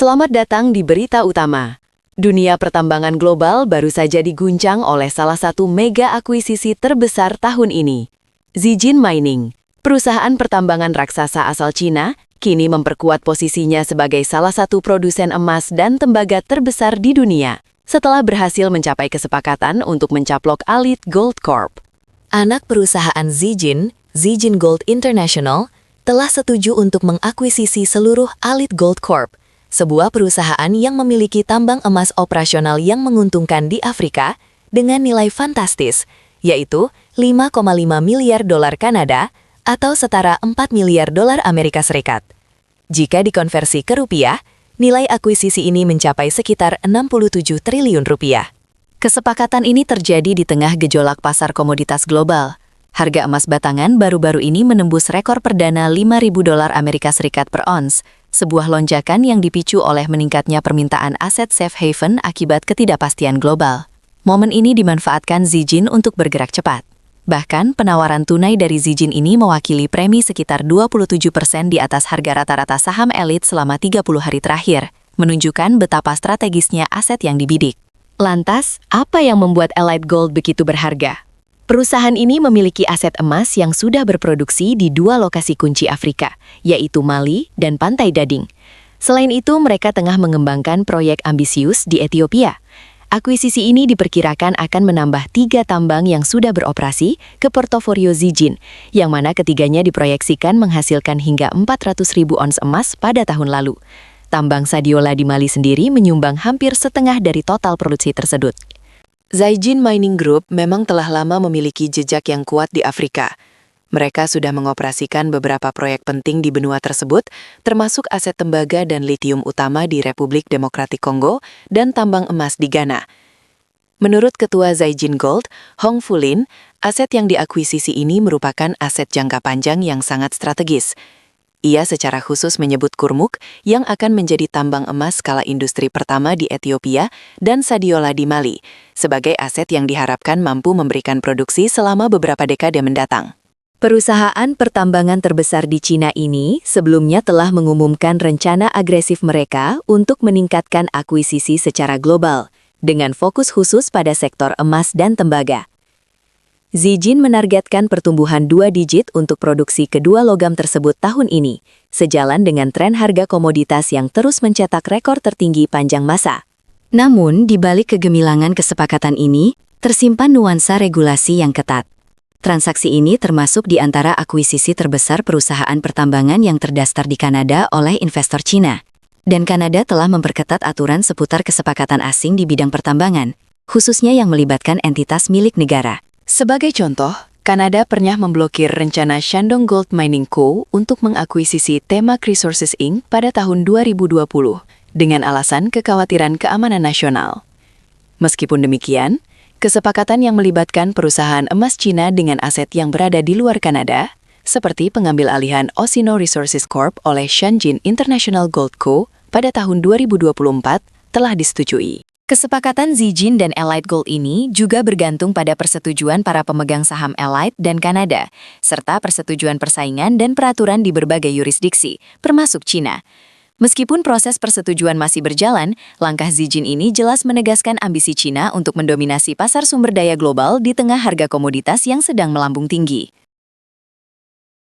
Selamat datang di Berita Utama. Dunia pertambangan global baru saja diguncang oleh salah satu mega akuisisi terbesar tahun ini. Zijin Mining, perusahaan pertambangan raksasa asal Cina, kini memperkuat posisinya sebagai salah satu produsen emas dan tembaga terbesar di dunia, setelah berhasil mencapai kesepakatan untuk mencaplok Allied Gold Corp. Anak perusahaan Zijin, Zijin Gold International, telah setuju untuk mengakuisisi seluruh Allied Gold Corp, sebuah perusahaan yang memiliki tambang emas operasional yang menguntungkan di Afrika dengan nilai fantastis, yaitu 5,5 miliar dolar Kanada atau setara 4 miliar dolar Amerika Serikat. Jika dikonversi ke rupiah, nilai akuisisi ini mencapai sekitar 67 triliun rupiah. Kesepakatan ini terjadi di tengah gejolak pasar komoditas global. Harga emas batangan baru-baru ini menembus rekor perdana 5.000 dolar Amerika Serikat per ons, sebuah lonjakan yang dipicu oleh meningkatnya permintaan aset safe haven akibat ketidakpastian global. Momen ini dimanfaatkan Zijin untuk bergerak cepat. Bahkan, penawaran tunai dari Zijin ini mewakili premi sekitar 27% di atas harga rata-rata saham elit selama 30 hari terakhir, menunjukkan betapa strategisnya aset yang dibidik. Lantas, apa yang membuat Allied Gold begitu berharga? Perusahaan ini memiliki aset emas yang sudah berproduksi di dua lokasi kunci Afrika, yaitu Mali dan Pantai Dading. Selain itu, mereka tengah mengembangkan proyek ambisius di Ethiopia. Akuisisi ini diperkirakan akan menambah 3 tambang yang sudah beroperasi ke portofolio Zijin, yang mana ketiganya diproyeksikan menghasilkan hingga 400.000 ons emas pada tahun lalu. Tambang Sadiola di Mali sendiri menyumbang hampir setengah dari total produksi tersebut. Zijin Mining Group memang telah lama memiliki jejak yang kuat di Afrika. Mereka sudah mengoperasikan beberapa proyek penting di benua tersebut, termasuk aset tembaga dan litium utama di Republik Demokratik Kongo dan tambang emas di Ghana. Menurut Ketua Zijin Gold, Hong Fulin, aset yang diakuisisi ini merupakan aset jangka panjang yang sangat strategis. Ia secara khusus menyebut Kurmuk yang akan menjadi tambang emas skala industri pertama di Ethiopia dan Sadiola di Mali, sebagai aset yang diharapkan mampu memberikan produksi selama beberapa dekade mendatang. Perusahaan pertambangan terbesar di Cina ini sebelumnya telah mengumumkan rencana agresif mereka untuk meningkatkan akuisisi secara global, dengan fokus khusus pada sektor emas dan tembaga. Zijin menargetkan pertumbuhan 2 digit untuk produksi kedua logam tersebut tahun ini, sejalan dengan tren harga komoditas yang terus mencetak rekor tertinggi panjang masa. Namun, di balik kegemilangan kesepakatan ini, tersimpan nuansa regulasi yang ketat. Transaksi ini termasuk di antara akuisisi terbesar perusahaan pertambangan yang terdaftar di Kanada oleh investor Cina. Dan Kanada telah memperketat aturan seputar kesepakatan asing di bidang pertambangan, khususnya yang melibatkan entitas milik negara. Sebagai contoh, Kanada pernah memblokir rencana Shandong Gold Mining Co. untuk mengakuisisi Temak Resources Inc. pada tahun 2020 dengan alasan kekhawatiran keamanan nasional. Meskipun demikian, kesepakatan yang melibatkan perusahaan emas Cina dengan aset yang berada di luar Kanada, seperti pengambil alihan Osino Resources Corp. Oleh Shanjin International Gold Co. pada tahun 2024, telah disetujui. Kesepakatan Zijin dan Allied Gold ini juga bergantung pada persetujuan para pemegang saham Allied dan Kanada, serta persetujuan persaingan dan peraturan di berbagai yurisdiksi, termasuk Cina. Meskipun proses persetujuan masih berjalan, langkah Zijin ini jelas menegaskan ambisi Cina untuk mendominasi pasar sumber daya global di tengah harga komoditas yang sedang melambung tinggi.